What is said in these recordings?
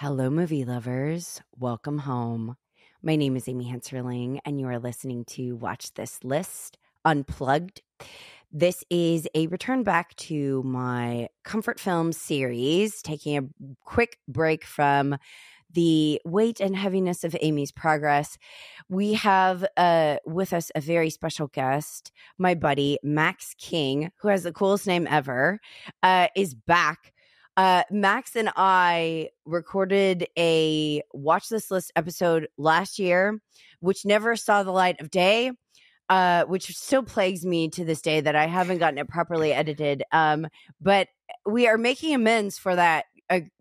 Hello, movie lovers. Welcome home. My name is Amy Henserling, and you are listening to Watch This List Unplugged. This is a return back to my comfort film series, taking a quick break from the weight and heaviness of Amy's progress. We have with us a very special guest, my buddy Max King, who has the coolest name ever, is back. Max and I recorded a Watch This List episode last year, which never saw the light of day, which still plagues me to this day that I haven't gotten it properly edited. But we are making amends for that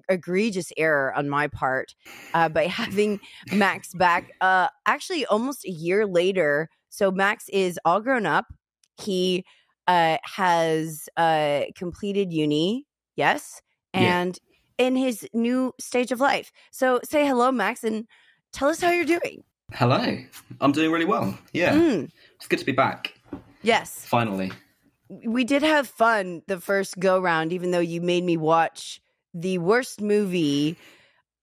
egregious error on my part by having Max back actually almost a year later. So Max is all grown up. He has completed uni. Yes. And in his new stage of life. So say hello, Max, and tell us how you're doing. Hello. I'm doing really well. Yeah. It's good to be back. Yes. Finally. We did have fun the first go-round, even though you made me watch the worst movie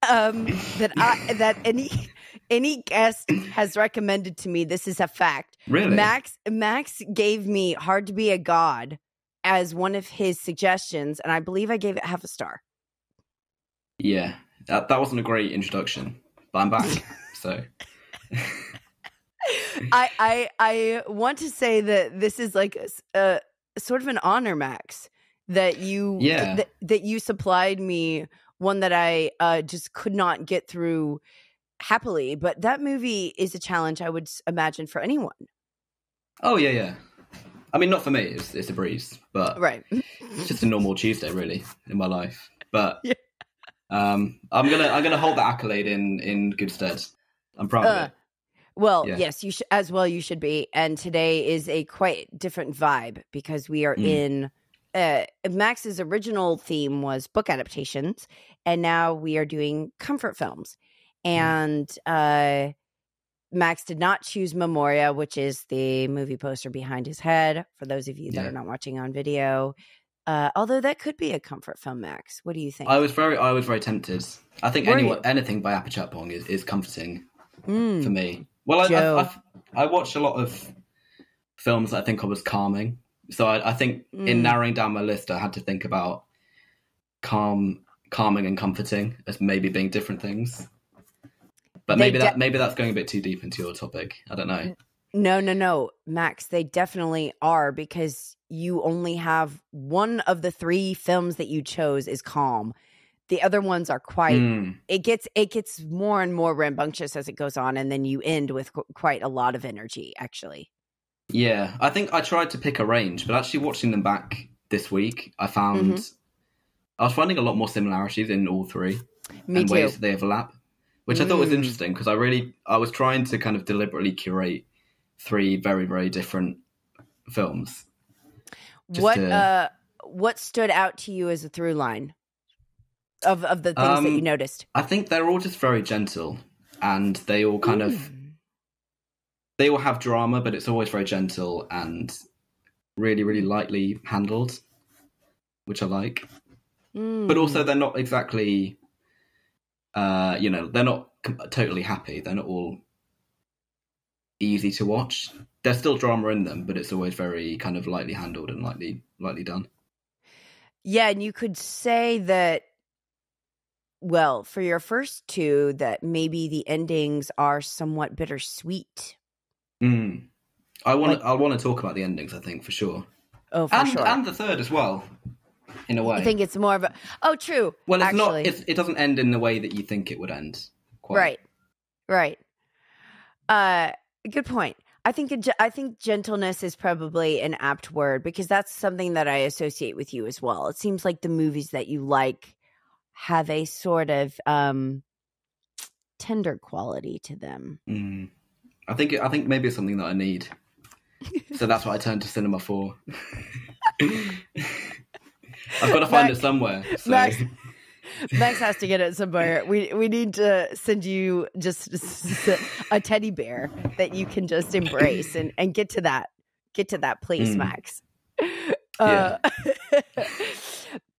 that any guest has recommended to me. This is a fact. Really? Max gave me Hard to Be a God as one of his suggestions, and I believe I gave it half a star. Yeah, that wasn't a great introduction, but I'm back, so... I want to say that this is like a sort of an honor, Max, that you that you supplied me one that I just could not get through happily. But that movie is a challenge, I would imagine, for anyone. Oh, yeah. I mean, not for me. It's a breeze, but right. It's just a normal Tuesday, really, in my life. But I'm gonna hold that accolade in good stead. I'm proud of it. Well, yes, you as well. You should be. And today is a quite different vibe because we are in. Max's original theme was book adaptations, and now we are doing comfort films. And Max did not choose Memoria, which is the movie poster behind his head, for those of you that are not watching on video. Although that could be a comfort film, Max. What do you think? I was very tempted. I think anything by Apichatpong is comforting for me. Well, I watched a lot of films that I think I was calming. So I think in narrowing down my list, I had to think about calming and comforting as maybe being different things. But maybe that's going a bit too deep into your topic. I don't know. No, Max. They definitely are, because you only have one of the three films that you chose is calm. The other ones are quite. It gets more and more rambunctious as it goes on, and then you end with quite a lot of energy. Actually. Yeah, I think I tried to pick a range, but actually watching them back this week, I found I was finding a lot more similarities in all three. Me and too. Ways that they overlap. Which I thought was interesting, because I was trying to kind of deliberately curate three very, very different films. What stood out to you as a through line of the things that you noticed? I think they're all just very gentle, and they all kind of they all have drama, but it's always very gentle and really, really lightly handled, which I like. But also, they're not exactly. They're not totally happy. They're not all easy to watch. There's still drama in them, but it's always very kind of lightly handled and lightly done. Yeah, and you could say that, well, for your first two, that maybe the endings are somewhat bittersweet. I want to talk about the endings, I think, for sure. Oh, for sure. And the third as well. In a way. I think it's more of a... Oh, true. Well, it's actually not. It doesn't end in the way that you think it would end. Quite. Right. Good point. I think gentleness is probably an apt word, because that's something that I associate with you as well. It seems like the movies that you like have a sort of tender quality to them. I think maybe it's something that I need. So that's what I turn to cinema for. I've got to find it somewhere. So. Max has to get it somewhere. We need to send you just a teddy bear that you can just embrace and get to that place, Max.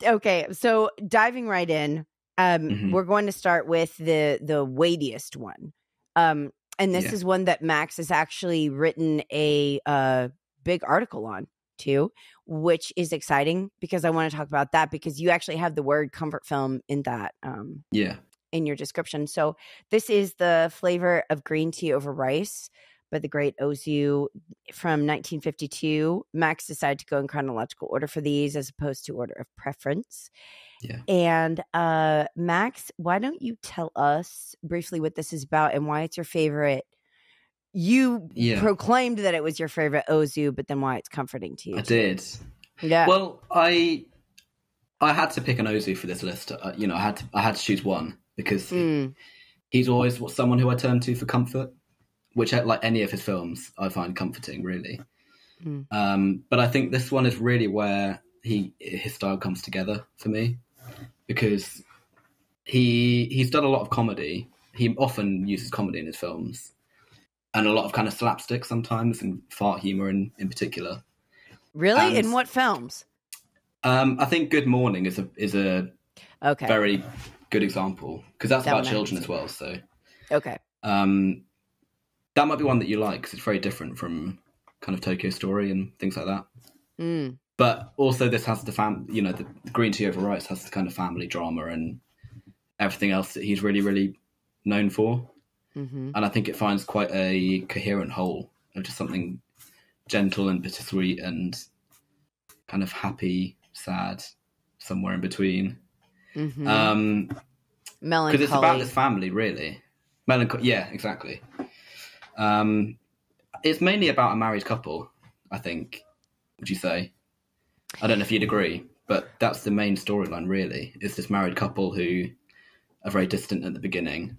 Okay, so diving right in, We're going to start with the weightiest one. And this is one that Max has actually written a big article on too, which is exciting because I want to talk about that because you actually have the word comfort film in that in your description. So this is The Flavor of Green Tea Over Rice by the great Ozu from 1952. Max decided to go in chronological order for these as opposed to order of preference. Yeah. And Max, why don't you tell us briefly what this is about and why it's your favorite? You proclaimed that it was your favorite Ozu, but then why it's comforting to you. I did. Yeah. Well, I had to pick an Ozu for this list. I had to choose one because he's always someone who I turn to for comfort, which, like any of his films, I find comforting, really. But I think this one is really where his style comes together for me, because he's done a lot of comedy. He often uses comedy in his films, and a lot of kind of slapstick sometimes, and fart humor in particular. Really? In what films? I think Good Morning is a very good example, because that's about children as well. So that might be one that you like, because it's very different from kind of Tokyo Story and things like that. But also this has the Green Tea Over Rice has the kind of family drama and everything else that he's really, really known for. And I think it finds quite a coherent whole of just something gentle and bittersweet and kind of happy, sad, somewhere in between. Melancholy. Because it's about this family, really. Yeah, exactly. It's mainly about a married couple, I think, would you say? I don't know if you'd agree, but that's the main storyline, really. It's this married couple who are very distant at the beginning,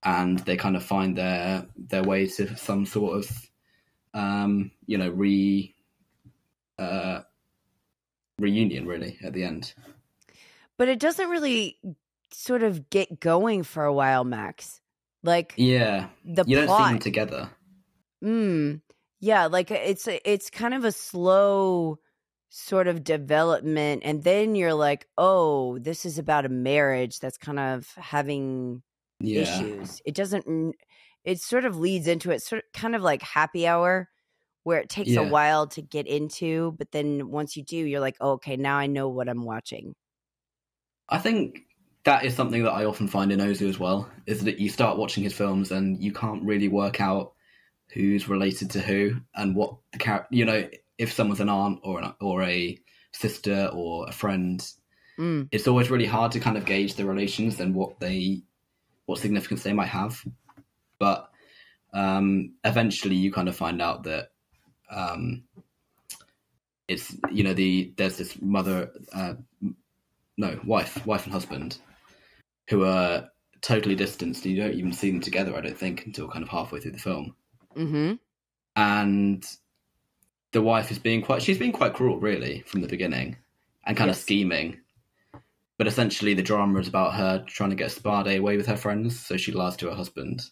and they kind of find their way to some sort of, reunion, really, at the end. But it doesn't really sort of get going for a while, Max. Like, you don't see them together. Yeah, like it's kind of a slow sort of development, and then you're like, oh, this is about a marriage that's kind of having issues. It sort of leads into it, sort of kind of like Happy Hour, where it takes a while to get into, but then once you do, you're like, oh, okay, now I know what I'm watching. I think that is something that I often find in Ozu as well, is that you start watching his films and you can't really work out who's related to who and what the character, if someone's an aunt or a sister or a friend. It's always really hard to kind of gauge the relations and what significance they might have. But eventually you kind of find out that it's, there's this wife and husband who are totally distanced. You don't even see them together, I don't think, until kind of halfway through the film. And the wife is being quite cruel, really, from the beginning, and kind of scheming. But essentially the drama is about her trying to get a spa day away with her friends, so she lies to her husband.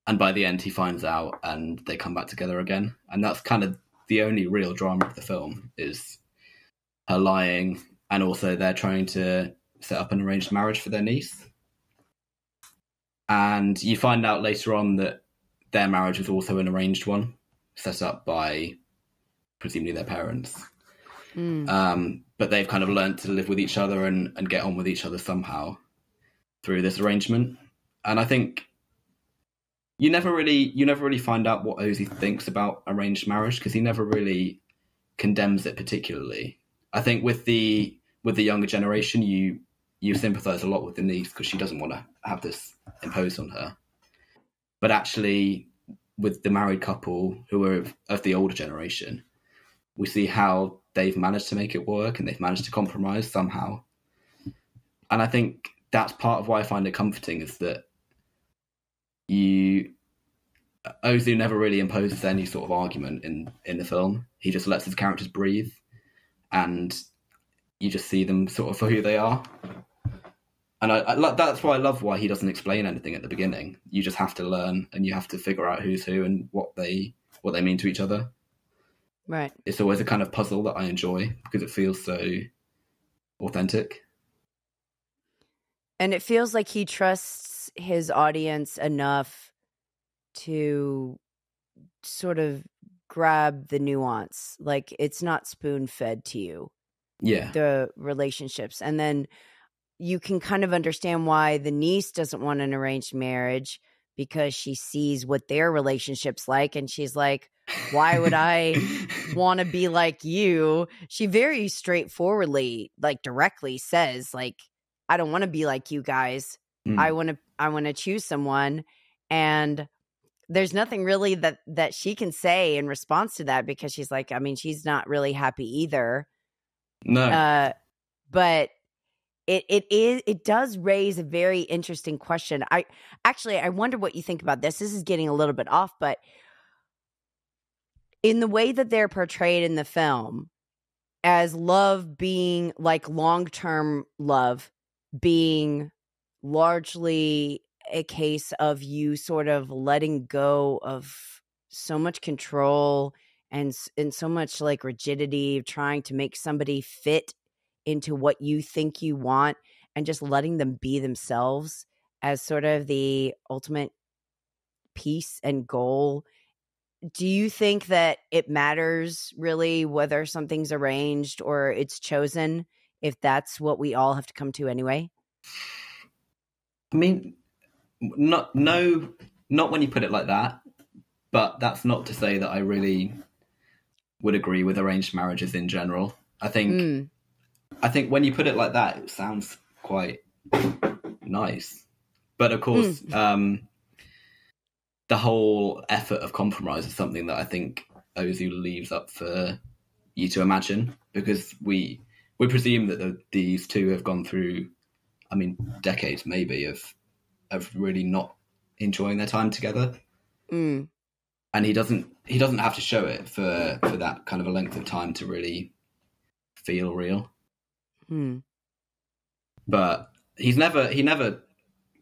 And by the end he finds out and they come back together again. And that's kind of the only real drama of the film, is her lying, and also they're trying to set up an arranged marriage for their niece. And you find out later on that their marriage was also an arranged one, set up by presumably their parents. But they've kind of learned to live with each other and get on with each other somehow through this arrangement. And I think you never really find out what Ozu thinks about arranged marriage, because he never really condemns it particularly. I think with the younger generation, you sympathise a lot with the niece because she doesn't want to have this imposed on her. But actually, with the married couple who are of the older generation, we see how they've managed to make it work and they've managed to compromise somehow. And I think that's part of why I find it comforting, is that Ozu never really imposes any sort of argument in the film. He just lets his characters breathe, and you just see them sort of for who they are. And that's why I love why he doesn't explain anything at the beginning. You just have to learn, and you have to figure out who's who and what they mean to each other. Right. It's always a kind of puzzle that I enjoy because it feels so authentic. And it feels like he trusts his audience enough to sort of grab the nuance. Like, it's not spoon-fed to you, Yeah. the relationships. And then you can kind of understand why the niece doesn't want an arranged marriage, because she sees what their relationship's like, and she's like, why would I want to be like you? She very straightforwardly, like, directly says, like, I don't want to be like you guys. I want to choose someone. And there's nothing really that she can say in response to that, because she's like, I mean, she's not really happy either. No. But it does raise a very interesting question. I wonder what you think about this. This is getting a little bit off, but in the way that they're portrayed in the film, as love being like long-term love being largely a case of you sort of letting go of so much control and so much like rigidity of trying to make somebody fit into what you think you want, and just letting them be themselves as sort of the ultimate peace and goal. Do you think that it matters really whether something's arranged or it's chosen, if that's what we all have to come to anyway? I mean, not when you put it like that, but that's not to say that I really would agree with arranged marriages in general. I think when you put it like that, it sounds quite nice. But of course, the whole effort of compromise is something that I think Ozu leaves up for you to imagine, because we presume that these two have gone through, I mean, decades maybe of really not enjoying their time together. And he doesn't have to show it for that kind of a length of time to really feel real. But he never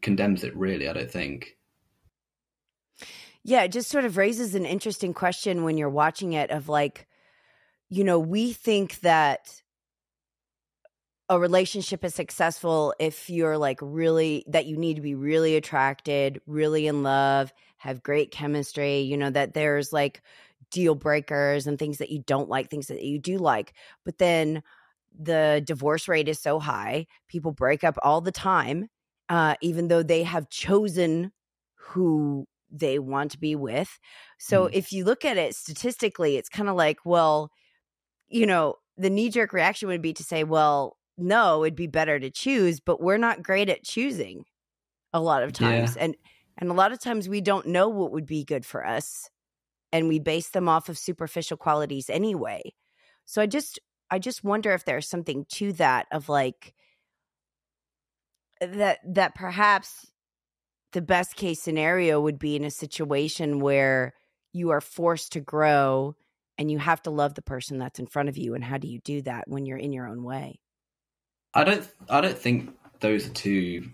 condemns it, really, I don't think. Yeah, it just sort of raises an interesting question when you're watching it of like, you know, we think that a relationship is successful if you're like really, that you need to be really attracted, really in love, have great chemistry, you know, that there's like deal breakers and things that you don't like, things that you do like. But then the divorce rate is so high, people break up all the time, even though they have chosen who they want to be with. So if you look at it statistically, it's kind of like, well, you know, the knee-jerk reaction would be to say, well, no, it'd be better to choose, but we're not great at choosing a lot of times. Yeah. And a lot of times we don't know what would be good for us, and we base them off of superficial qualities anyway. So I just wonder if there's something to that, of like that perhaps the best case scenario would be in a situation where you are forced to grow and you have to love the person that's in front of you. And how do you do that when you're in your own way? I don't think those are two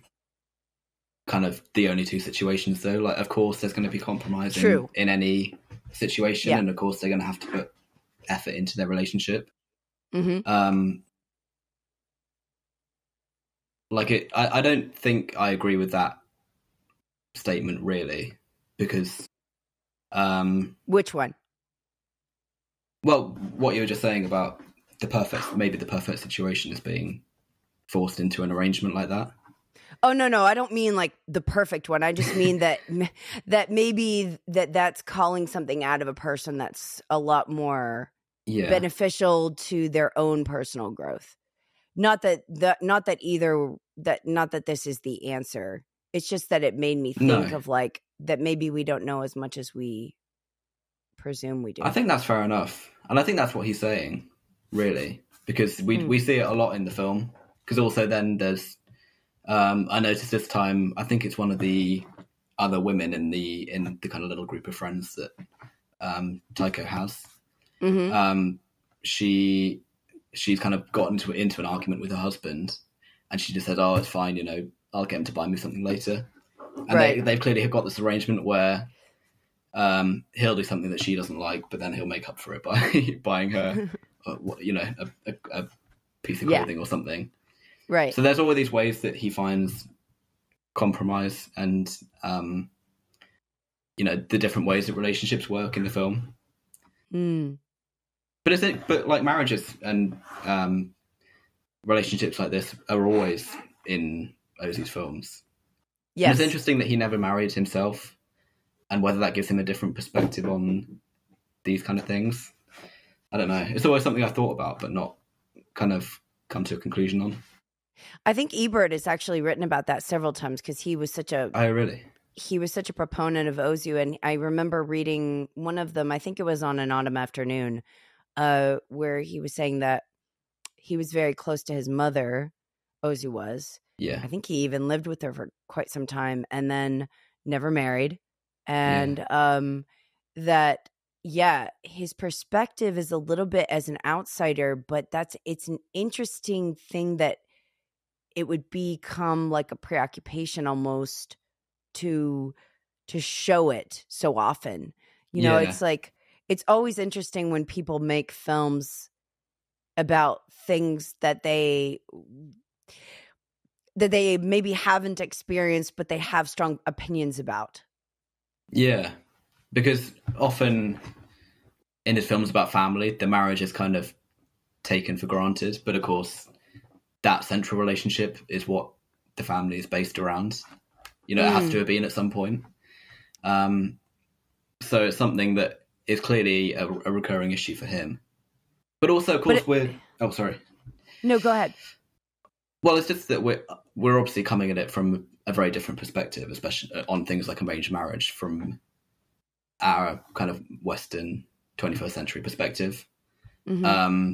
kind of the only two situations, though. Like, of course, there's going to be compromise in any situation, and of course, they're going to have to put effort into their relationship. Like I don't think I agree with that statement, really, because which one? Well, what you were just saying about maybe the perfect situation is being forced into an arrangement like that. Oh, no, I don't mean like the perfect one. I just mean that maybe that's calling something out of a person that's a lot more beneficial to their own personal growth. Not that this is the answer. It's just that it made me think of like that maybe we don't know as much as we presume we do. I think that's fair enough. And I think that's what he's saying, really, because we see it a lot in the film. Because also then there's, I noticed this time, I think it's one of the other women in the kind of little group of friends that Taiko has. She's kind of gotten into an argument with her husband, and she just said, "Oh, it's fine, you know, I'll get him to buy me something later." And they've clearly got this arrangement where he'll do something that she doesn't like, but then he'll make up for it by buying her, you know, a piece of clothing or something. Right. So there's always these ways that he finds compromise and the different ways that relationships work in the film. But like marriages and relationships like this are always in Ozzy's films. Yes. And it's interesting that he never married himself, and whether that gives him a different perspective on these kind of things. I don't know. It's always something I thought about, but not kind of come to a conclusion on. I think Ebert has actually written about that several times because he was such a... Oh, really? He was such a proponent of Ozu, and I remember reading one of them, I think it was on An Autumn Afternoon, where he was saying that he was very close to his mother, Ozu was. Yeah. I think he even lived with her for quite some time and then never married. And that, yeah, his perspective is a little bit as an outsider, but it's an interesting thing that it would become like a preoccupation almost to show it so often. It's like, it's always interesting when people make films about things that they maybe haven't experienced, but they have strong opinions about. Yeah, because often in his films about family, the marriage is kind of taken for granted. But of course, that central relationship is what the family is based around. It has to have been at some point. So it's something that is clearly a recurring issue for him. But also, of course, Oh, sorry. No, go ahead. Well, it's just that we're obviously coming at it from a very different perspective, especially on things like arranged marriage from our kind of Western 21st century perspective. Mm-hmm.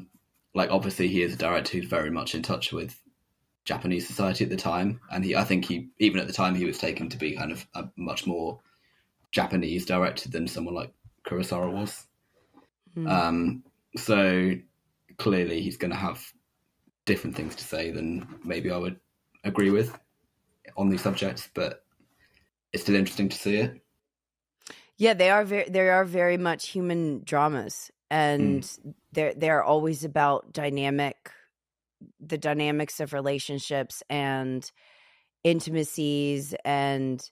Like, obviously, he is a director who's very much in touch with Japanese society at the time, and I think even at the time he was taken to be kind of a much more Japanese director than someone like Kurosawa was. So clearly he's going to have different things to say than maybe I would agree with on these subjects, but it's still interesting to see it. Yeah, they are very much human dramas, and they're always about the dynamics of relationships and intimacies and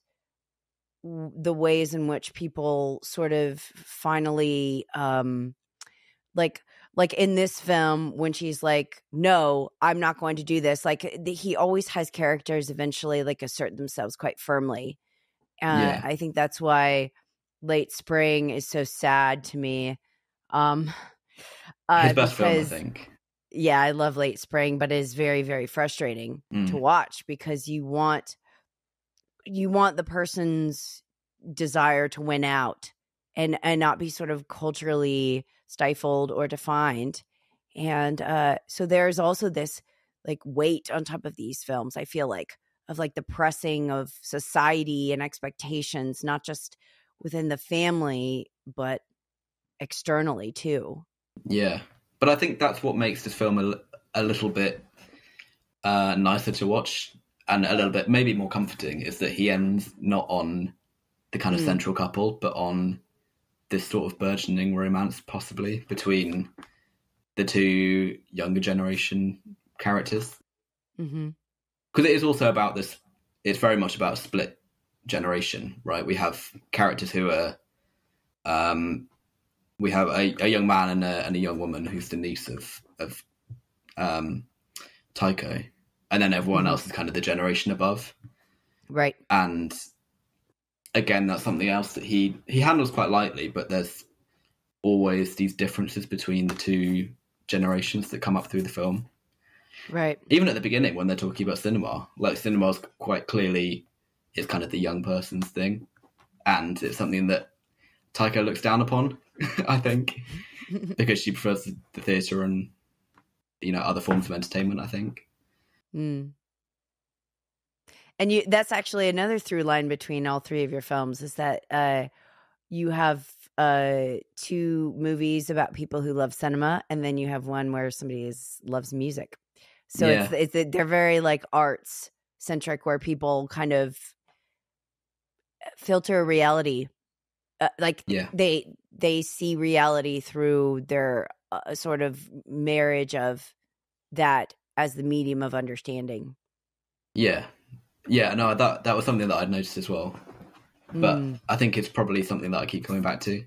the ways in which people sort of finally like in this film when she's like, no, I'm not going to do this. Like he always has characters eventually like assert themselves quite firmly. I think that's why Late Spring is so sad to me. His best film, I think. Yeah, I love Late Spring, but it is very, very frustrating to watch because you want the person's desire to win out and not be sort of culturally stifled or defined. And so there's also this like weight on top of these films, I feel like, of like the pressing of society and expectations, not just within the family, but externally too. Yeah. But I think that's what makes this film a little bit nicer to watch and a little bit maybe more comforting, is that he ends not on the kind of central couple, but on this sort of burgeoning romance possibly between the two younger generation characters. Because it is also about this, it's very much about a split generation, right? We have characters who are, we have a young man and a young woman who's the niece of Taiko, and then everyone else is kind of the generation above. Right. And again, that's something else that he handles quite lightly, but there's always these differences between the two generations that come up through the film. Right. Even at the beginning when they're talking about cinema, like cinema's quite clearly is kind of the young person's thing, and it's something that Taiko looks down upon, I think, because she prefers the theatre and other forms of entertainment, I think. And that's actually another through line between all three of your films, is that you have two movies about people who love cinema, and then you have one where somebody loves music. So they're very like arts centric, where people kind of filter reality, they see reality through their sort of marriage of that as the medium of understanding. Yeah. No, that was something that I'd noticed as well. But I think it's probably something that I keep coming back to.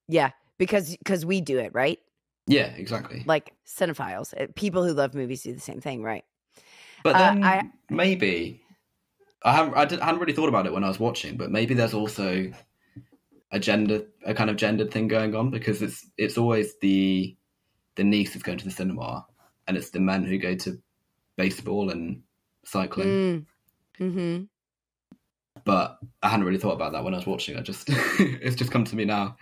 Yeah, because we do it, right? Yeah, exactly. Like cinephiles, people who love movies do the same thing, right? But then maybe I hadn't really thought about it when I was watching, but maybe there's also a kind of gendered thing going on, because it's always the niece who's going to the cinema, and it's the men who go to baseball and cycling. Mm-hmm. But I hadn't really thought about that when I was watching. It's just come to me now.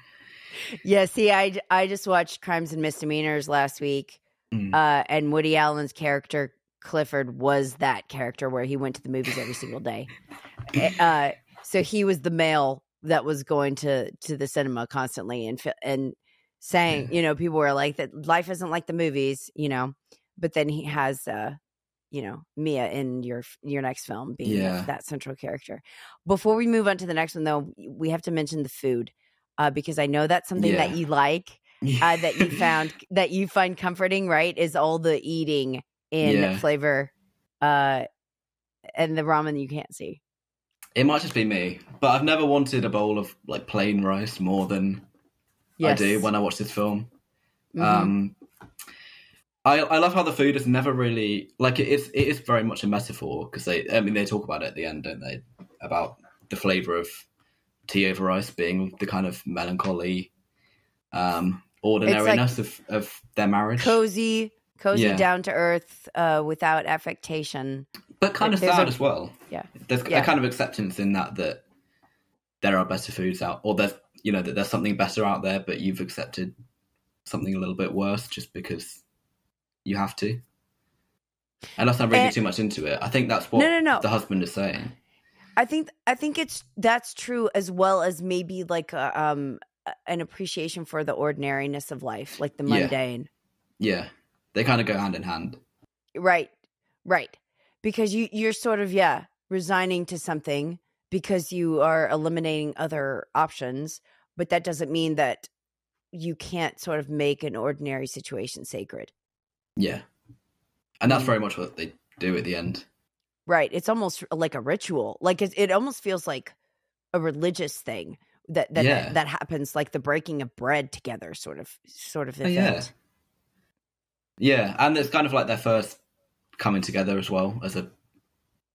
Yeah, see, I just watched Crimes and Misdemeanors last week, and Woody Allen's character Clifford was that character where he went to the movies every single day. So he was the male that was going to the cinema constantly and saying, people were like, that life isn't like the movies, but then he has Mia in your next film being that central character. Before we move on to the next one, though, we have to mention the food, because I know that's something that you like, that you find comforting, right? Is all the eating in Flavor, and the ramen you can't see. It might just be me, but I've never wanted a bowl of like plain rice more than I do when I watch this film. I love how the food is never really like it is very much a metaphor, because they talk about it at the end, don't they? About the flavor of tea over rice being the kind of melancholy ordinariness of their marriage. Cozy, down to earth, without affectation. But kind of sad as well. Yeah. There's a kind of acceptance in that there are better foods out, or that there's something better out there, but you've accepted something a little bit worse just because you have to. Unless I'm reading too much into it. I think that's what the husband is saying. I think that's true, as well as maybe like an appreciation for the ordinariness of life, like the mundane. Yeah. They kind of go hand in hand. Right. Because you're sort of, resigning to something because you are eliminating other options, but that doesn't mean that you can't sort of make an ordinary situation sacred. Yeah. And that's very much what they do at the end. Right. It's almost like a ritual. Like it almost feels like a religious thing that happens, like the breaking of bread together sort of event. Yeah, and it's kind of like their first coming together as well as a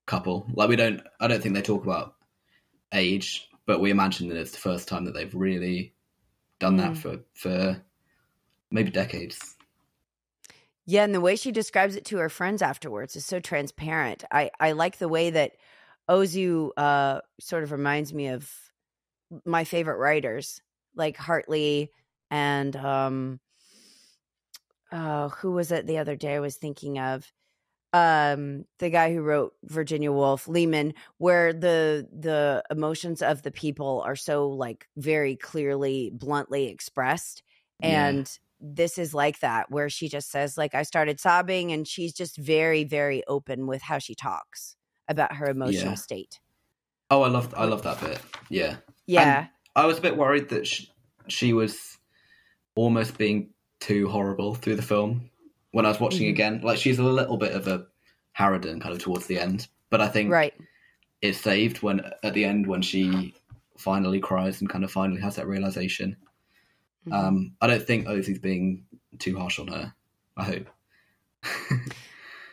couple. Like I don't think they talk about age, but we imagine that it's the first time that they've really done that for maybe decades. Yeah, and the way she describes it to her friends afterwards is so transparent. I like the way that Ozu sort of reminds me of my favorite writers, like Hartley and who was it the other day I was thinking of? The guy who wrote Virginia Woolf, Lehman, where the emotions of the people are so like very clearly, bluntly expressed. And this is like that, where she just says, like, I started sobbing, and she's just very, very open with how she talks about her emotional state. Oh, I love that bit. Yeah. Yeah. And I was a bit worried that she was almost being too horrible through the film when I was watching again. Like, she's a little bit of a harridan kind of towards the end, but I think it's saved at the end when she finally cries and kind of finally has that realization. I don't think Ozu's being too harsh on her. I hope.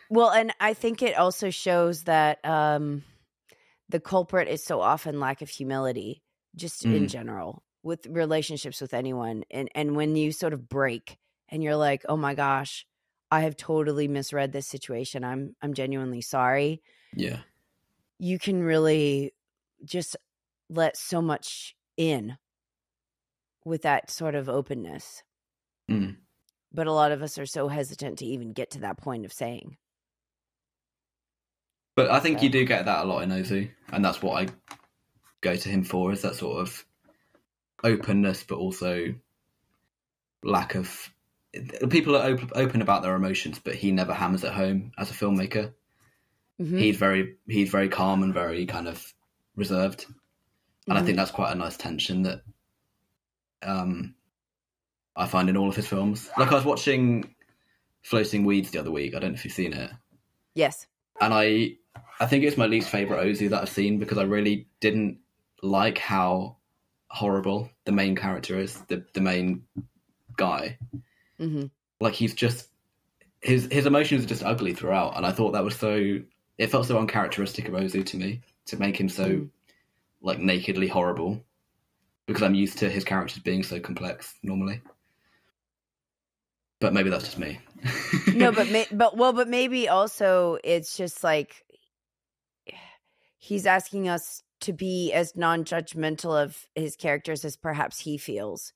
Well, and I think it also shows that the culprit is so often lack of humility, just in general, with relationships with anyone. And when you sort of break and you're like, oh my gosh, I have totally misread this situation. I'm genuinely sorry. Yeah. You can really just let so much in with that sort of openness. But a lot of us are so hesitant to even get to that point of saying. But I think you do get that a lot in Ozu, and that's what I go to him for, is that sort of openness, but also lack of... People are open about their emotions, but he never hammers it home as a filmmaker. He's very calm and very kind of reserved. And I think that's quite a nice tension that I find in all of his films. Like, I was watching Floating Weeds the other week. I don't know if you've seen it. Yes. And I think it's my least favourite Ozu that I've seen because I really didn't like how horrible the main character is, the main guy. Mm-hmm. Like, he's just... His emotions are just ugly throughout, and I thought that was so... It felt so uncharacteristic of Ozu to me, to make him so, like, nakedly horrible. Because I'm used to his characters being so complex, normally. But maybe that's just me. No, but maybe also it's just like he's asking us to be as non-judgmental of his characters as perhaps he feels.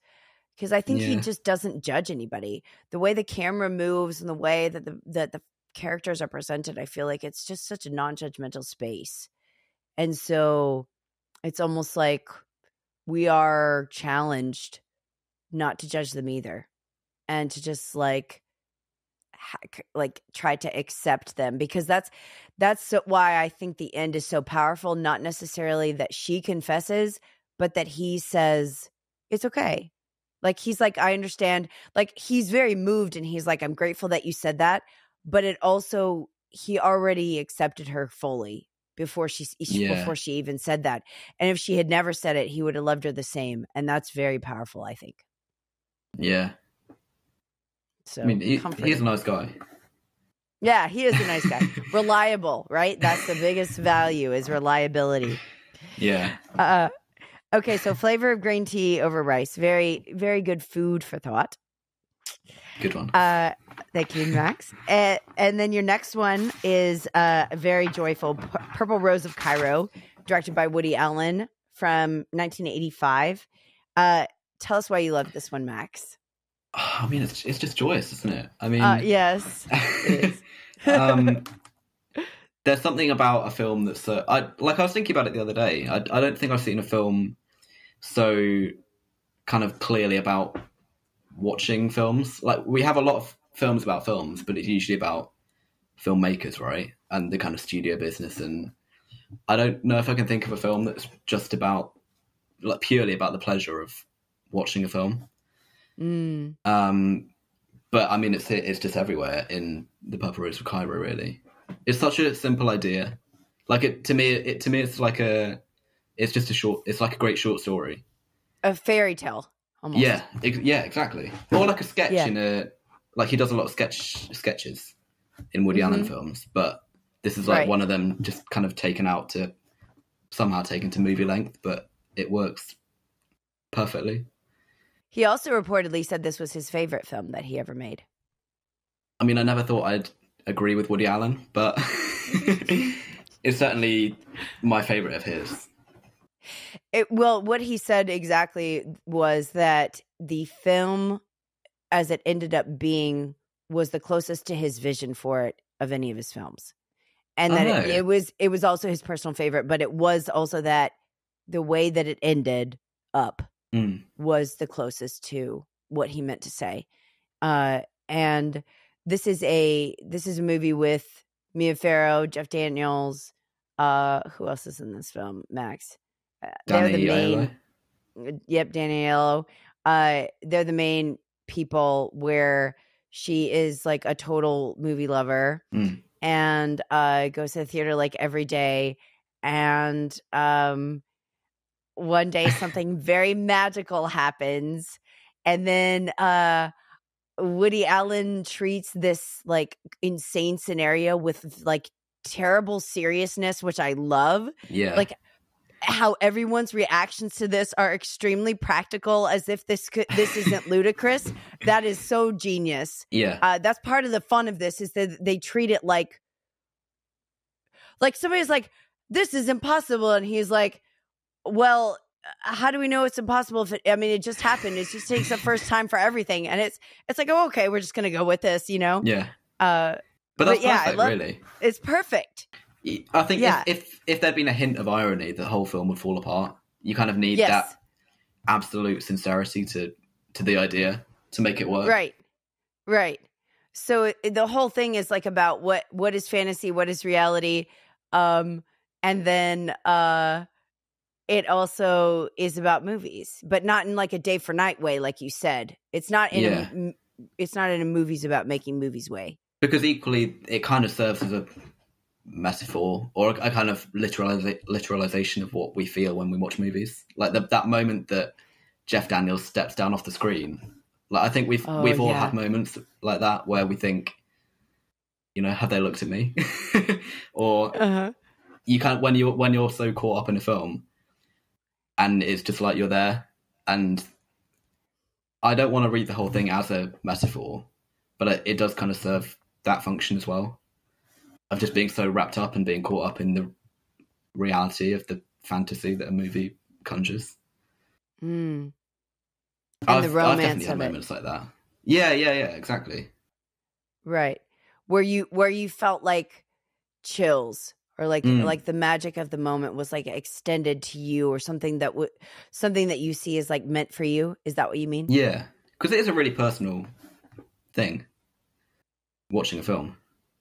Because I think he just doesn't judge anybody. The way the camera moves and the way that the characters are presented, I feel like it's just such a non-judgmental space. And so it's almost like we are challenged not to judge them either. And to just like try to accept them, because that's why I think the end is so powerful. Not necessarily that she confesses, but that he says it's okay. Like, he's like, I understand. Like, he's very moved, and he's like, I'm grateful that you said that. But it also, he already accepted her fully before she even said that. And if she had never said it, he would have loved her the same. And that's very powerful, I think. Yeah. So, I mean, he's a nice guy. Yeah, he is a nice guy. Reliable, right? That's the biggest value, is reliability. Yeah. Okay, so flavor of green tea over rice. Very, very good food for thought. Good one. Thank you, Max. And then your next one is a very joyful Purple Rose of Cairo, directed by Woody Allen from 1985. Tell us why you love this one, Max. I mean, it's just joyous, isn't it? I mean, yes, it is. There's something about a film that's I was thinking about it the other day. I don't think I've seen a film so kind of clearly about watching films. Like, we have a lot of films about films, but it's usually about filmmakers, right? And the kind of studio business. And I don't know if I can think of a film that's just about, like, purely about the pleasure of watching a film. But I mean, it's just everywhere in the Purple Rose of Cairo. Really, it's such a simple idea. Like, to me, it's like it's like a great short story, a fairy tale, almost. Yeah, exactly. Or like a sketch like, he does a lot of sketches in Woody Allen films, but this is like one of them, just kind of taken to movie length, but it works perfectly. He also reportedly said this was his favorite film that he ever made. I mean, I never thought I'd agree with Woody Allen, but it's certainly my favorite of his. Well, what he said exactly was that the film, as it ended up being, was the closest to his vision for it of any of his films. And that it was also his personal favorite, but it was also that the way that it ended up was the closest to what he meant to say. And this is a movie with Mia Farrow, Jeff Daniels. Who else is in this film, Max? They're the main. Yep, Danny Aiello. They're the main people, where she is like a total movie lover and goes to the theater like every day. And one day something very magical happens, and then Woody Allen treats this like insane scenario with like terrible seriousness, which I love. Yeah, like how everyone's reactions to this are extremely practical, as if this isn't ludicrous. That is so genius. Yeah, that's part of the fun of this, is that they treat it like somebody's like, this is impossible, and he's like, well, how do we know it's impossible if it just happened? It just takes the first time for everything. And it's like, oh, okay, we're just going to go with this, Yeah. But that's perfect, really. It's perfect. I think if there'd been a hint of irony, the whole film would fall apart. You kind of need that absolute sincerity to the idea to make it work. Right. So the whole thing is like about what is fantasy, what is reality. And then it also is about movies, but not in like a day for night way, like you said. It's not in it's not in a movies about making movies way. Because equally, it kind of serves as a metaphor or a kind of literalization of what we feel when we watch movies. Like that moment that Jeff Daniels steps down off the screen. Like I think we've all had moments like that where we think, you know, have they looked at me? Or you can't when you're so caught up in a film, and it's just like you're there. And I don't want to read the whole thing as a metaphor, but it does kind of serve that function as well, of just being so wrapped up and being caught up in the reality of the fantasy that a movie conjures. And I've the romance definitely had of moments like that. Yeah, exactly. Right. Where you felt like chills or like the magic of the moment was like extended to you, or something that you see is like meant for you. Is that what you mean? Yeah, because it is a really personal thing, watching a film,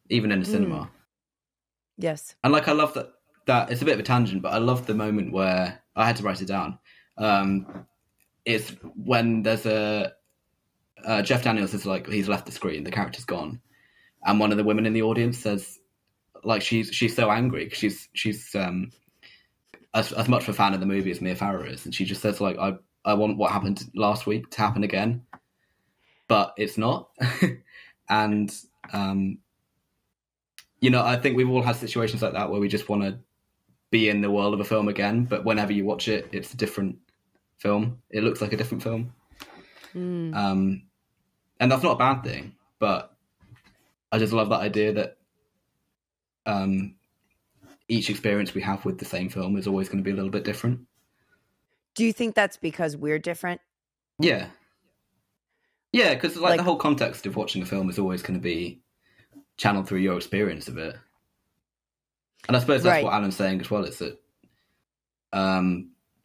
even in a cinema. Yes. And like I love that it's a bit of a tangent, but I love the moment where I had to write it down. It's when there's a Jeff Daniels is like, he's left the screen, the character's gone, and one of the women in the audience says, like, she's so angry because she's as much of a fan of the movie as Mia Farrow is, and she just says, like, I want what happened last week to happen again, but it's not. And you know, I think we've all had situations like that where we just want to be in the world of a film again, but whenever you watch it, it's a different film. It looks like a different film. And that's not a bad thing, but I just love that idea that each experience we have with the same film is always going to be a little bit different. Do you think that's because we're different? Yeah, because like the whole context of watching a film is always going to be channeled through your experience of it. And I suppose that's what Alan's saying as well, is that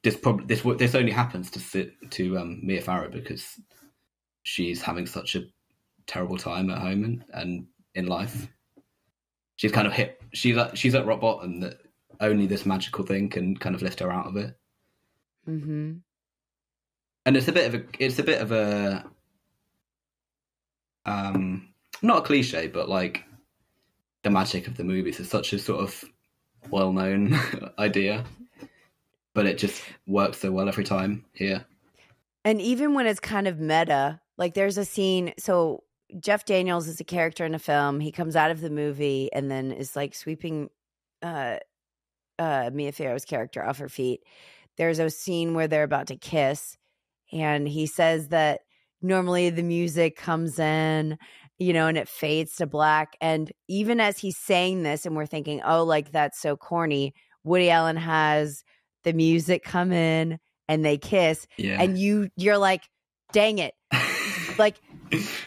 this only happens to Mia Farrow because she's having such a terrible time at home and in life. She's kind of she's at rock bottom, that only this magical thing can kind of lift her out of it. Mm-hmm. And it's a bit of a not a cliche, but like the magic of the movies is such a sort of well-known idea, but it just works so well every time here. And even when it's kind of meta, like there's a scene, so Jeff Daniels is a character in a film. He comes out of the movie and then is like sweeping Mia Farrow's character off her feet. There's a scene where they're about to kiss, and he says that normally the music comes in, you know, and it fades to black. And even as he's saying this and we're thinking, oh, like that's so corny, Woody Allen has the music come in and they kiss. Yeah. And you're like, dang it. Like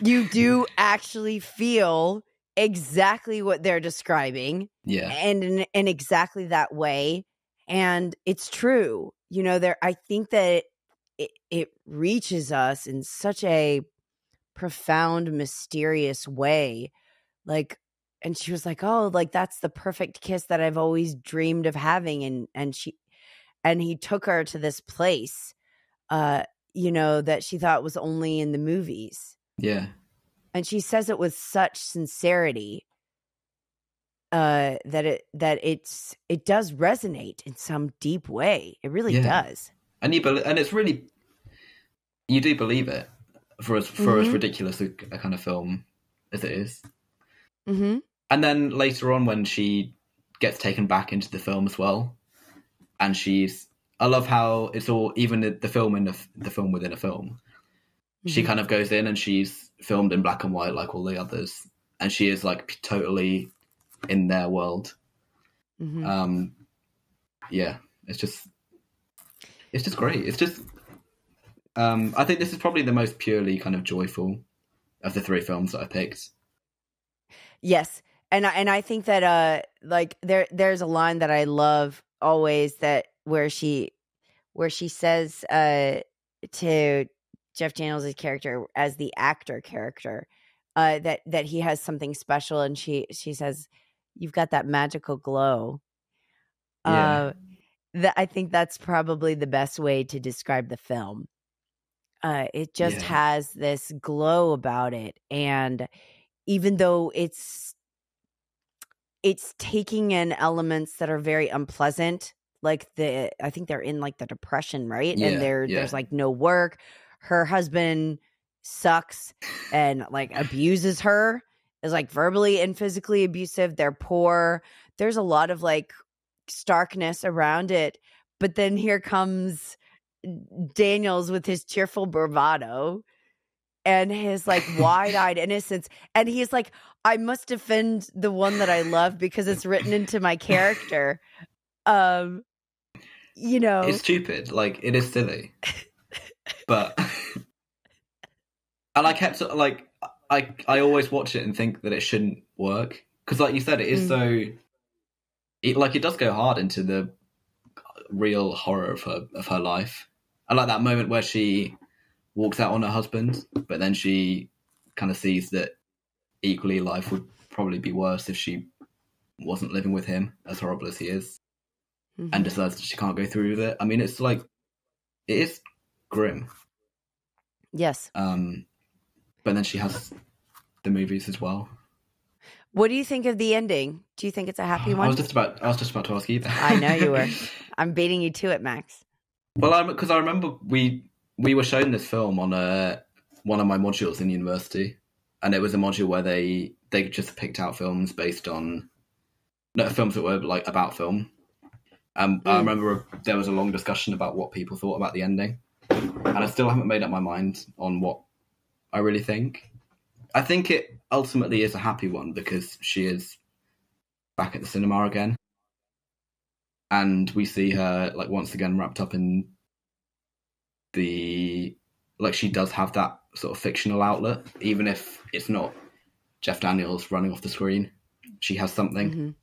you do actually feel exactly what they're describing. Yeah. And in exactly that way. And it's true. You know, I think that it reaches us in such a profound, mysterious way. Like, and she was like, oh, like that's the perfect kiss that I've always dreamed of having. And he took her to this place, you know, that she thought was only in the movies. Yeah. And she says it with such sincerity, that it does resonate in some deep way. It really does. And it's really, you do believe it for as ridiculous a kind of film as it is. Mm-hmm. And then later on, when she gets taken back into the film as well, and I love how it's all, even the film in the film within a film. Mm-hmm. She kind of goes in and she's filmed in black and white like all the others, and she is like totally in their world. Mm-hmm. Yeah, it's just great. It's just, I think this is probably the most purely kind of joyful of the three films that I picked. Yes, and I think that like there's a line that I love always, that where she says to Jeff Daniels' character as the actor character, that he has something special, and she says, "You've got that magical glow." Yeah. I think that's probably the best way to describe the film. It just Yeah. has this glow about it. And even though it's taking in elements that are very unpleasant, like I think they're in like the depression, right? And Yeah. there's like no work. Her husband sucks and like abuses her, is like verbally and physically abusive. They're poor. There's a lot of like starkness around it. But then here comes Daniels with his cheerful bravado and his like wide-eyed innocence, and he's like, I must defend the one that I love because it's written into my character. It's stupid. Like, it is silly. But and I kept like I always watch it and think that it shouldn't work because, like you said, it is so. It does go hard into the real horror of her life. I like that moment where she walks out on her husband, but then she kind of sees that equally life would probably be worse if she wasn't living with him, as horrible as he is, and decides that she can't go through with it. I mean, it's like, it is grim. Yes. But then she has the movies as well. What do you think of the ending? Do you think it's a happy one? I was just about to ask you that. I know you were. I'm beating you to it, Max. Well, because I remember we were shown this film on one of my modules in university, and it was a module where they just picked out films based on films that were like about film. I remember there was a long discussion about what people thought about the ending, and I still haven't made up my mind on what I really think. I think it ultimately is a happy one because she is back at the cinema again, and we see her like once again wrapped up in the, like, she does have that sort of fictional outlet, even if it's not Jeff Daniels running off the screen. She has something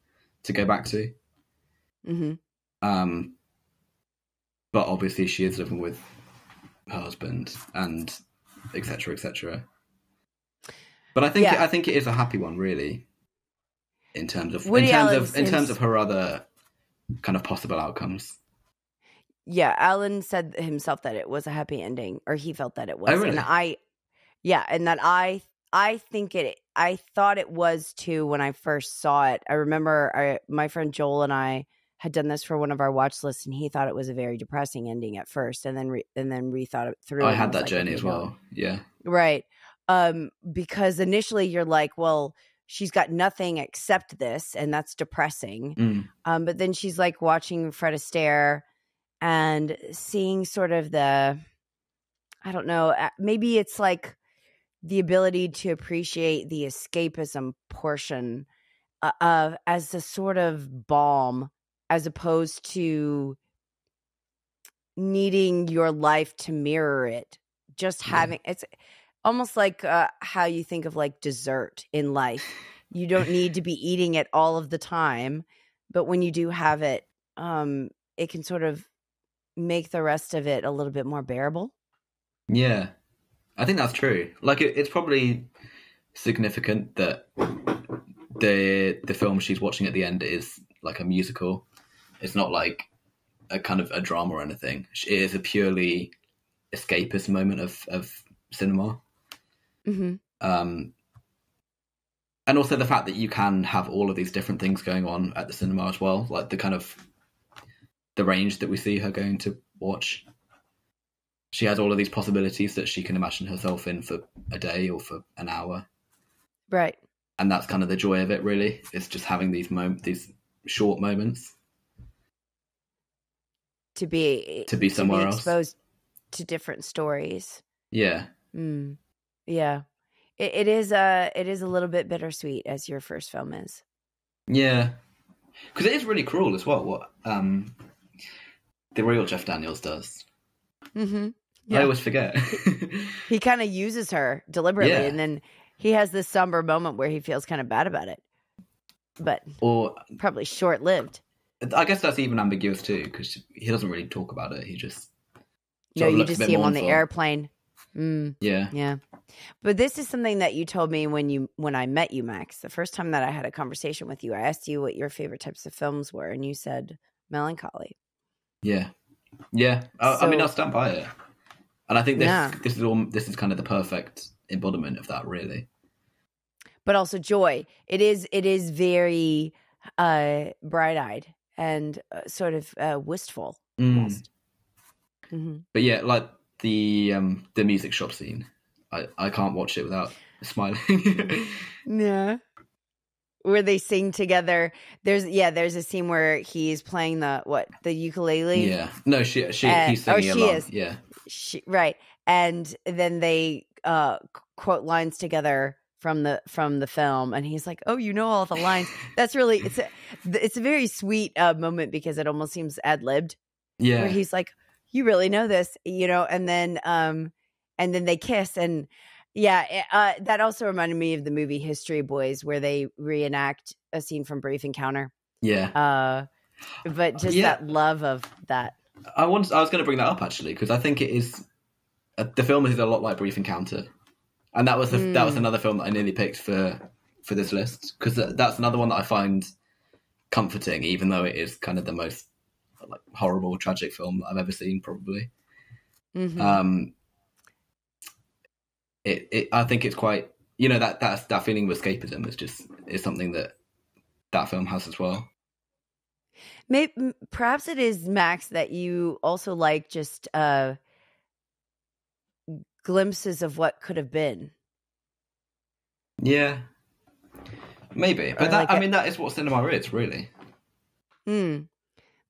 to go back to. But obviously she is living with her husband and etc. etc. But I think it is a happy one, really, in terms of her other kind of possible outcomes. Yeah, Alan said himself that it was a happy ending, or he felt that it was. Oh, really? And I think I thought it was too when I first saw it. I remember my friend Joel and I had done this for one of our watch lists, and he thought it was a very depressing ending at first, and then rethought it through. I had that journey as well. Yeah. Right. Because initially you're like, well, she's got nothing except this, and that's depressing. But then she's like watching Fred Astaire and seeing sort of the, I don't know, maybe it's like the ability to appreciate the escapism portion as a sort of balm, as opposed to needing your life to mirror it. Just having, it's almost like how you think of like dessert in life. You don't need to be eating it all of the time, but when you do have it, it can sort of make the rest of it a little bit more bearable. Yeah, I think that's true. Like, it's probably significant that the film she's watching at the end is like a musical. It's not like a kind of a drama or anything. It is a purely escapist moment of cinema. And also the fact that you can have all of these different things going on at the cinema as well, like the kind of the range that we see her going to watch. She has all of these possibilities that she can imagine herself in for a day or for an hour. Right. And that's kind of the joy of it, really. It's just having these short moments. To be somewhere else. Exposed to different stories. Yeah. Yeah. It is a little bit bittersweet, as your first film is. Yeah. Because it is really cruel as well, what the real Jeff Daniels does. Yeah. I always forget. He kind of uses her deliberately, and then he has this somber moment where he feels kind of bad about it. But probably short-lived. I guess that's even ambiguous too, because he doesn't really talk about it. He just you just see him on the airplane. Yeah. But this is something that you told me when I met you, Max. The first time that I had a conversation with you, I asked you what your favorite types of films were, and you said melancholy. Yeah. I mean, I'll stand by it. And I think this is kind of the perfect embodiment of that, really. But also joy. It is very bright-eyed and sort of wistful almost. Mm-hmm. But yeah, like the music shop scene, I can't watch it without smiling. Yeah. Where they sing together. There's a scene where he's playing the ukulele. Yeah. No, he's singing along. Is. Yeah. Right. And then they quote lines together from the film, and he's like, "Oh, you know all the lines." That's really it's a very sweet moment because it almost seems ad-libbed. Yeah. Where he's like, "You really know this," and then they kiss, and yeah, that also reminded me of the movie History Boys, where they reenact a scene from Brief Encounter. Yeah. But just that love of that. I was going to bring that up actually, because I think it is the film is a lot like Brief Encounter, and that was another film that I nearly picked for this list, because that's another one that I find comforting, even though it is kind of the most like horrible, tragic film that I've ever seen, probably. Mm-hmm. I think it's quite, that feeling of escapism is something that film has as well. Maybe perhaps it is, Max, that you also like just glimpses of what could have been. Yeah, maybe, but that is what cinema is, really.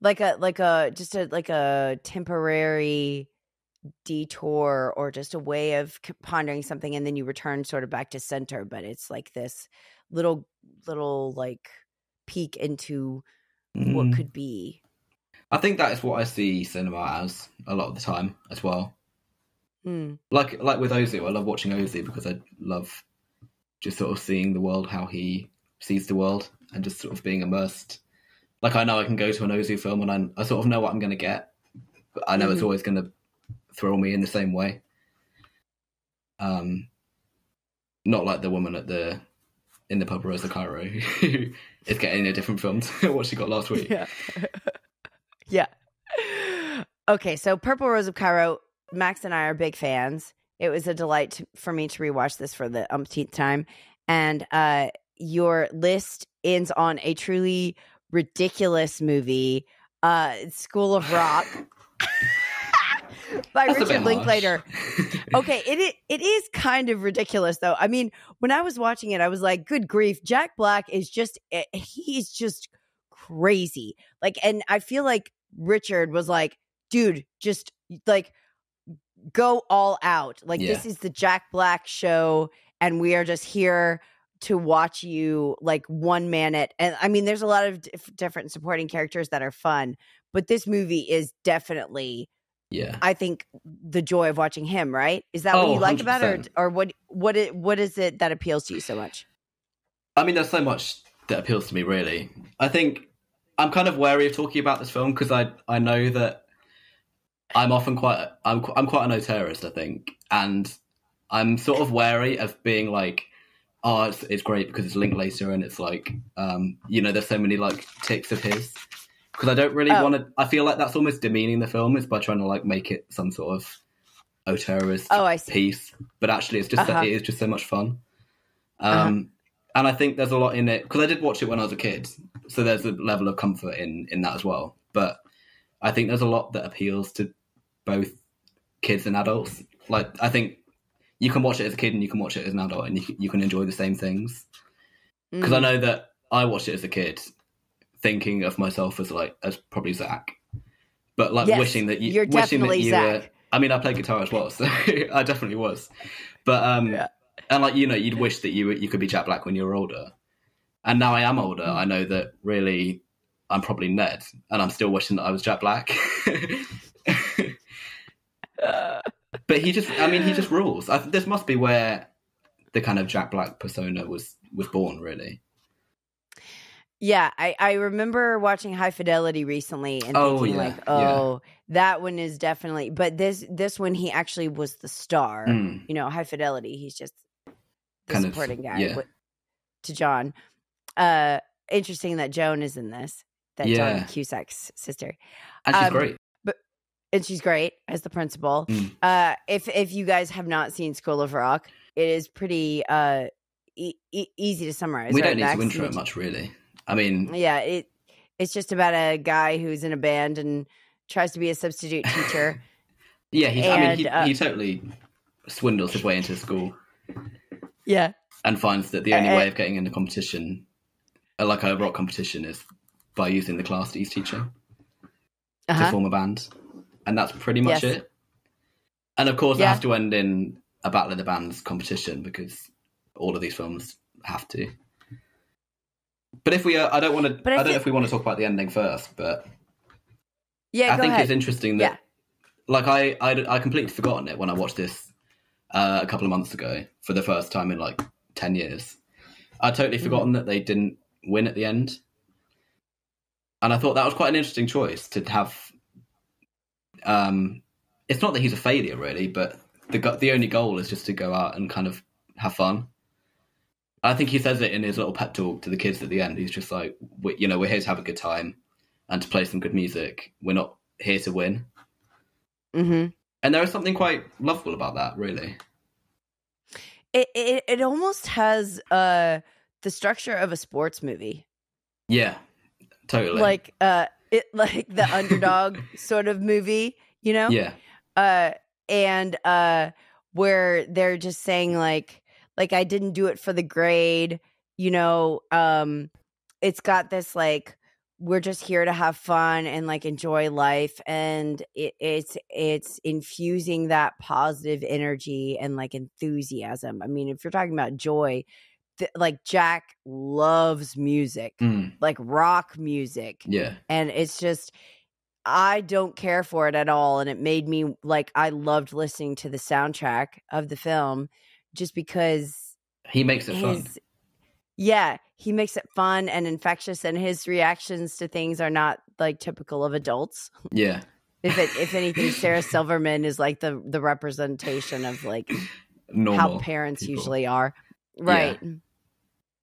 Like a temporary detour, or just a way of pondering something, and then you return sort of back to center. But it's like this little like peek into what could be. I think that is what I see cinema as a lot of the time as well. Like with Ozu, I love watching Ozu because I love just sort of seeing the world how he sees the world, and just sort of being immersed. Like, I know I can go to an Ozu film and I sort of know what I'm going to get, but I know it's always going to thrill me in the same way. Not like the woman in the Purple Rose of Cairo who is getting a different film to what she got last week. Yeah. Yeah. Okay, so Purple Rose of Cairo, Max and I are big fans. It was a delight for me to rewatch this for the umpteenth time. And your list ends on a truly ridiculous movie, School of Rock. By Richard Linklater. Okay, it is kind of ridiculous, though. I mean, when I was watching it, I was like, good grief, Jack Black is he's just crazy. Like, and I feel like Richard was like, dude, just like go all out. Like, this is the Jack Black show, and we are just here to watch you like one man it. And I mean, there's a lot of different supporting characters that are fun, but this movie is definitely, I think, the joy of watching him, right? Is that what you like 100%. About it, or what is it that appeals to you so much? I mean, there's so much that appeals to me, really. I think I'm kind of wary of talking about this film because I know that I'm often I'm quite a notarist, I think, and I'm sort of wary of being like, oh, it's great because it's Linklater and it's like, there's so many like ticks of his. Because I don't really want to. I feel like that's almost demeaning the film, is by trying to like make it some sort of auteurist piece. But actually, it's just it is just so much fun. And I think there's a lot in it because I did watch it when I was a kid, so there's a level of comfort in that as well. But I think there's a lot that appeals to both kids and adults. Like, I think you can watch it as a kid and you can watch it as an adult, and you can enjoy the same things. Because I know that I watched it as a kid, thinking of myself as probably Zach, but like wishing that you're definitely Zach. I mean, I play guitar as well, so I definitely was. But and like you'd wish that you could be Jack Black when you were older. And now I am older. I know that really I'm probably Ned, and I'm still wishing that I was Jack Black. But he just rules. This must be where the kind of Jack Black persona was born, really. Yeah, I remember watching High Fidelity recently and thinking that one is definitely. But this one, he actually was the star. High Fidelity, he's just the kind supporting guy to John. Interesting that Joan is in this. That John Cusack's sister, and she's great. and she's great as the principal. If you guys have not seen School of Rock, it is pretty easy to summarize. We right, don't need Max? to intro it much, really. I mean, yeah, it's just about a guy who's in a band and tries to be a substitute teacher. yeah, he totally swindles his way into school. Yeah, and finds that the only way of getting in the competition, like a rock competition, is by using the class that he's teaching to form a band. And that's pretty much it. And of course, it has to end in a Battle of the Bands competition because all of these films have to. But if we, I don't know if we want to talk about the ending first, but I think it's interesting that, like, I completely forgotten it when I watched this a couple of months ago for the first time in like 10 years. I'd totally forgotten that they didn't win at the end. And I thought that was quite an interesting choice to have. It's not that he's a failure, really, but the only goal is just to go out and kind of have fun. I think he says it in his little pep talk to the kids at the end. He's just like, we're here to have a good time and to play some good music. We're not here to win. Mm-hmm. And there is something quite lovable about that, really. It almost has the structure of a sports movie. Yeah, totally. Like the underdog sort of movie, you know? Yeah. And where they're just saying like I didn't do it for the grade, you know. It's got this like, we're just here to have fun and like enjoy life, and it's infusing that positive energy and like enthusiasm. I mean, if you're talking about joy, like Jack loves music, like rock music. Yeah. And it's just, I don't care for it at all. And it made me like, I loved listening to the soundtrack of the film just because he makes it fun. Yeah, he makes it fun and infectious, and his reactions to things are not like typical of adults. Yeah. If anything, Sarah Silverman is like the representation of like normal how parents people usually are. Right.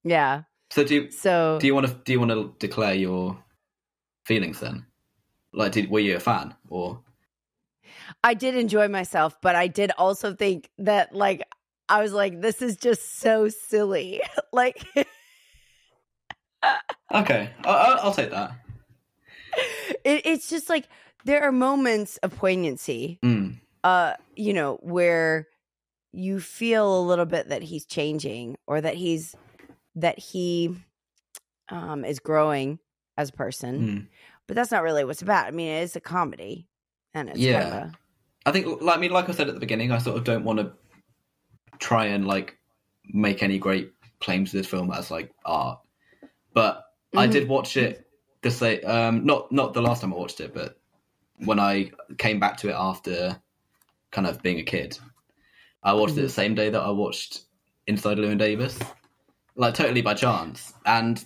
Yeah. So do you want to declare your feelings then? Like, were you a fan or? I did enjoy myself, but I did also think that like, I was like, this is just so silly. Like, okay, I'll take that. It's just like, there are moments of poignancy, you know, where you feel a little bit that he's changing, or that he is growing as a person. But that's not really what's about. I mean, it is a comedy, and it's kind of I think, like I said at the beginning, I sort of don't want to try and like make any great claims to this film as like art, but I did watch it not the last time I watched it, but when I came back to it after kind of being a kid, I watched it the same day that I watched Inside Llewyn Davis, like totally by chance. And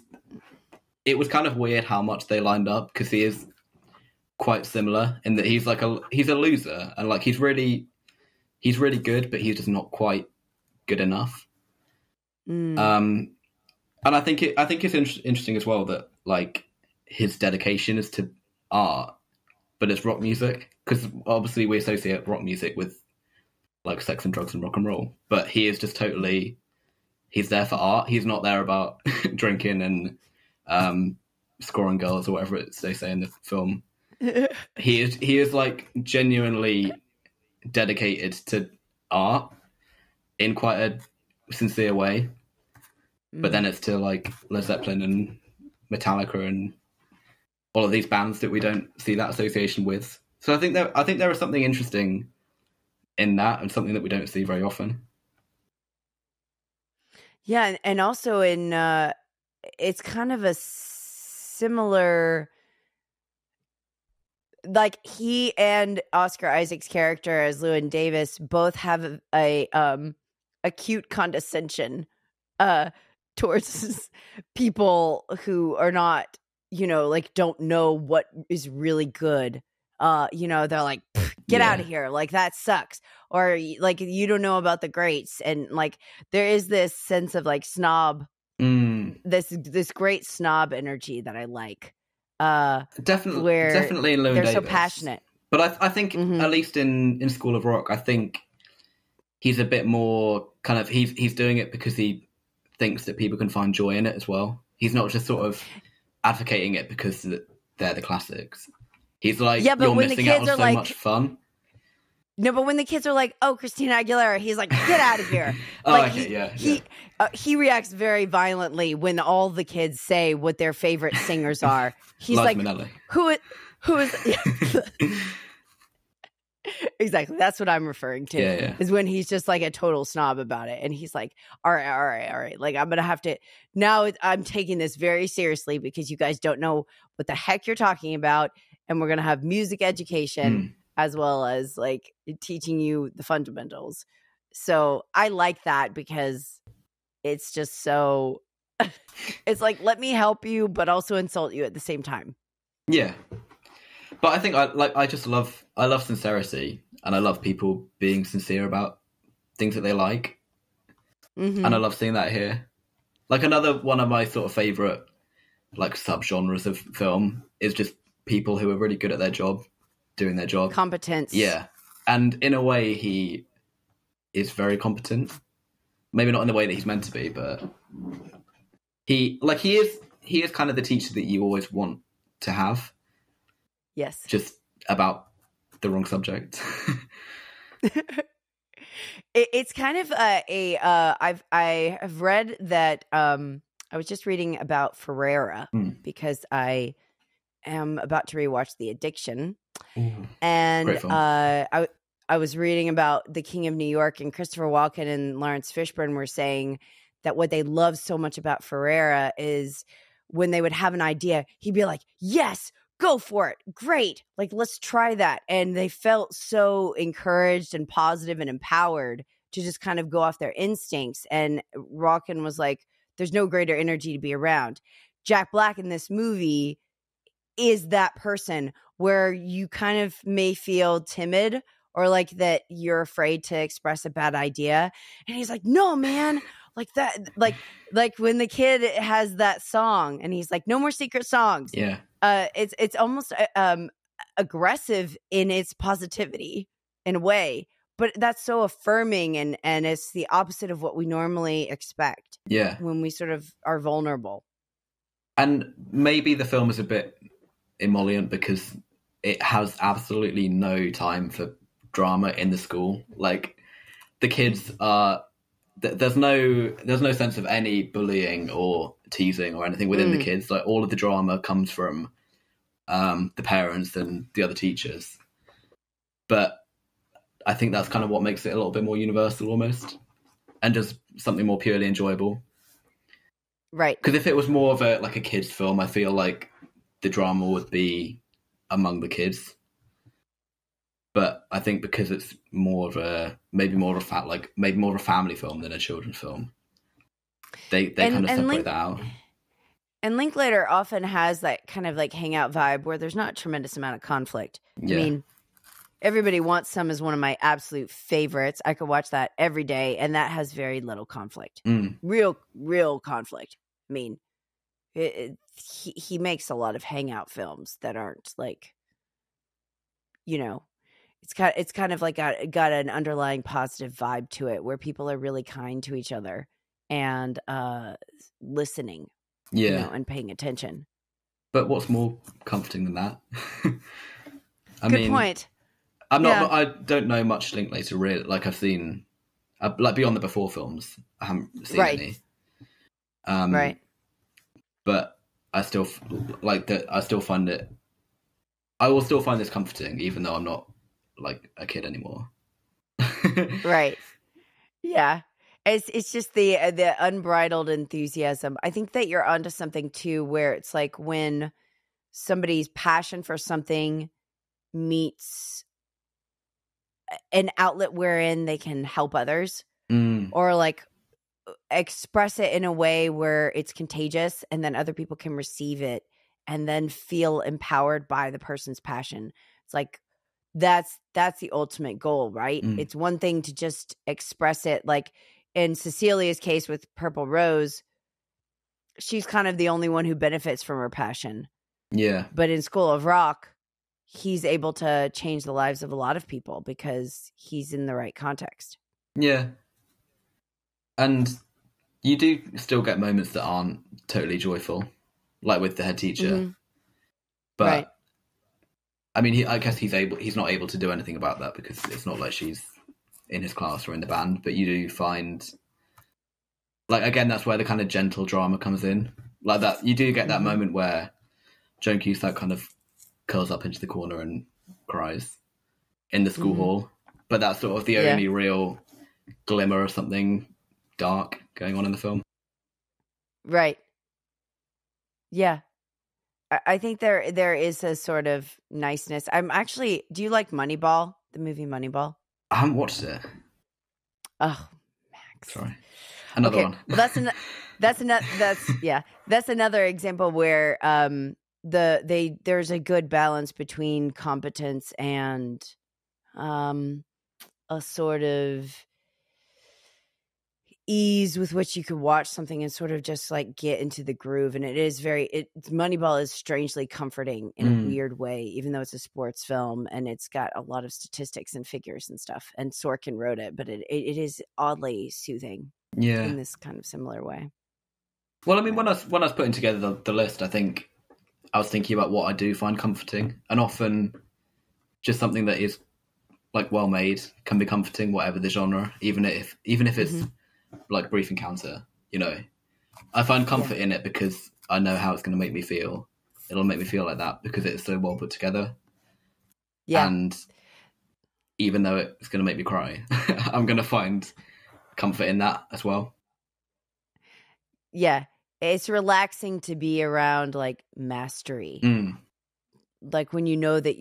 it was kind of weird how much they lined up, because he is quite similar in that he's a loser, and like he's really good, but he's just not quite good enough. And I think it's interesting as well that like his dedication is to art, but it's rock music, because obviously we associate rock music with like sex and drugs and rock and roll, but he is just totally, he's there for art. He's not there about drinking and scoring girls or whatever they say in the film. He is like genuinely dedicated to art in quite a sincere way, but then it's to like Led Zeppelin and Metallica and all of these bands that we don't see that association with. So I think there is something interesting in that, and something that we don't see very often. Yeah, and also in it's kind of a similar, like he and Oscar Isaac's character as Llewyn Davis both have a acute condescension towards people who are not, you know, like don't know what is really good. You know, they're like, get out of here, like that sucks, or like you don't know about the greats, and like there is this sense of like snob, this great snob energy that I like. Definitely in Llewyn they're Davis, so passionate. But I think at least in School of Rock, I think he's a bit more kind of he's doing it because he thinks that people can find joy in it as well. He's not just sort of advocating it because they're the classics. He's like, yeah, but you're when the missing out kids on are so like, much fun. No, but when the kids are like, "Oh, Christina Aguilera," he's like, "Get out of here!" Oh, like okay, he reacts very violently when all the kids say what their favorite singers are. He's Liza like, Minnelli. "Who is?" Exactly. That's what I'm referring to. Yeah. Is when he's just like a total snob about it, and he's like, "All right. Like I'm gonna have to now. I'm taking this very seriously because you guys don't know what the heck you're talking about, and we're gonna have music education." As well as like teaching you the fundamentals. So I like that because it's just so, it's like, let me help you, but also insult you at the same time. Yeah. But I think I love sincerity, and I love people being sincere about things that they like. And I love seeing that here. Like another one of my sort of favorite like subgenres of film is just people who are really good at their job. Doing their job. Competence. Yeah. And in a way, he is very competent. Maybe not in the way that he's meant to be, but he is kind of the teacher that you always want to have. Yes. Just about the wrong subject. It's kind of I have read that I was just reading about Ferrera because I am about to rewatch The Addiction. And I was reading about The King of New York, and Christopher Walken and Lawrence Fishburne were saying that what they love so much about Ferrera is when they would have an idea, he'd be like, "Yes, go for it. Great. Like, let's try that." And they felt so encouraged and positive and empowered to just kind of go off their instincts. And Walken was like, there's no greater energy to be around. Jack Black in this movie is that person where you kind of may feel timid or like that you're afraid to express a bad idea. And he's like, "No, man." Like that, like when the kid has that song and he's like, "No more secret songs." Yeah. It's almost aggressive in its positivity in a way, but that's so affirming and it's the opposite of what we normally expect. Yeah. When we sort of are vulnerable. And maybe the film is a bit emollient because it has absolutely no time for drama in the school. Like the kids are there's no sense of any bullying or teasing or anything within the kids. Like all of the drama comes from the parents and the other teachers. But I think that's kind of what makes it a little bit more universal almost, and just something more purely enjoyable. Right. Because if it was more of a kids film, I feel like the drama would be among the kids. But I think because it's maybe more of a family film than a children's film, they kind of separate that out. And Linklater often has that kind of like hangout vibe where there's not a tremendous amount of conflict. Yeah. I mean, Everybody Wants Some is one of my absolute favorites. I could watch that every day, and that has very little conflict. Real conflict. I mean, he makes a lot of hangout films that aren't like, you know, it's kind of like got an underlying positive vibe to it where people are really kind to each other and listening, Yeah, you know, and paying attention. But what's more comforting than that? Good point. I don't know much Linklater really. Like I've seen, like Beyond the Before films, I haven't seen any. Right. But I still like that. I still find it. I will still find this comforting, even though I'm not like a kid anymore. Right. Yeah. It's just the unbridled enthusiasm. I think that you're onto something too, where it's like when somebody's passion for something meets an outlet wherein they can help others or like express it in a way where it's contagious and then other people can receive it and then feel empowered by the person's passion. It's like that's the ultimate goal, right? It's one thing to just express it. Like in Cecilia's case with Purple Rose, she's kind of the only one who benefits from her passion. Yeah. But in School of Rock, he's able to change the lives of a lot of people because he's in the right context. Yeah. And you do still get moments that aren't totally joyful, like with the head teacher. Mm-hmm. But Right. I mean, I guess he's not able to do anything about that because it's not like she's in his class or in the band. But you do find, like, again, that's where the kind of gentle drama comes in. Like that, you do get that moment where Joan Cusack kind of curls up into the corner and cries in the school hall. But that's sort of the only real glimmer of something dark going on in the film. Right. Yeah. I think there is a sort of niceness. Do you like Moneyball, the movie Moneyball? I haven't watched it. Oh, Max. Sorry. Another one. Well, that's another example where there's a good balance between competence and a sort of ease with which you could watch something and sort of just like get into the groove. And Moneyball is strangely comforting in a weird way, even though it's a sports film and it's got a lot of statistics and figures and stuff. And Sorkin wrote it, but it is oddly soothing. Yeah. In this kind of similar way. Well, I mean, when I was putting together the list, I think I was thinking about what I do find comforting, and often just something that is like well made can be comforting, whatever the genre, even if it's like Brief Encounter. You know, I find comfort in it because I know how it's going to make me feel. It'll make me feel like that because it's so well put together. Yeah, and even though it's going to make me cry, I'm going to find comfort in that as well. Yeah, it's relaxing to be around like mastery. Like when you know that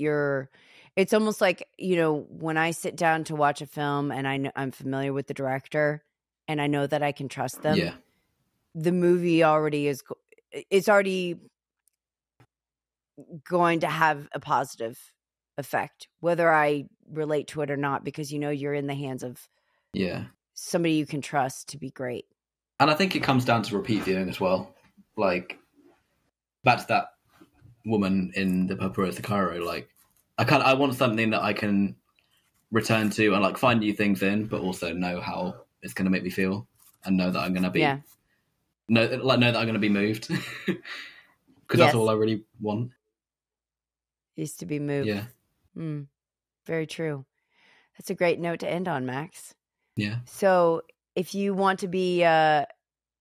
it's almost like, you know, when I sit down to watch a film and I'm familiar with the director and I know that I can trust them. Yeah. The movie it's already going to have a positive effect, whether I relate to it or not, because you know you're in the hands of somebody you can trust to be great. And I think it comes down to repeat viewing as well. Like, back to that woman in the Purple Rose to Cairo. Like, I want something that I can return to and like find new things in, but also know how it's going to make me feel and know that I'm going to be know that I'm going to be moved because that's all I really want. Is to be moved. Yeah. Very true. That's a great note to end on, Max. Yeah. So if you want to be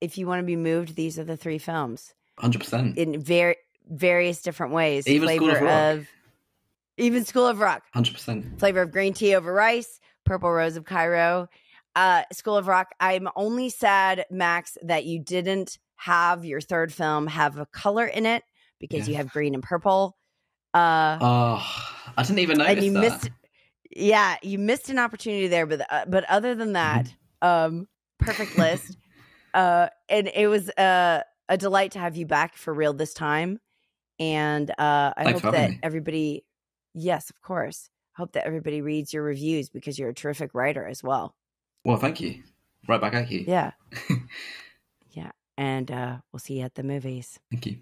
moved, these are the 3 films. 100%. In various different ways. Even School of Rock. 100%. Flavor of Green Tea Over Rice. Purple Rose of Cairo. School of Rock. I'm only sad, Max, that you didn't have your third film have a color in it because you have green and purple. I didn't even notice that. You missed an opportunity there, but other than that, perfect list. And it was a delight to have you back for real this time. And I hope that everybody, yes, of course, hope that everybody reads your reviews because you're a terrific writer as well. Well, thank you. Right back at you. Yeah. Yeah. And we'll see you at the movies. Thank you.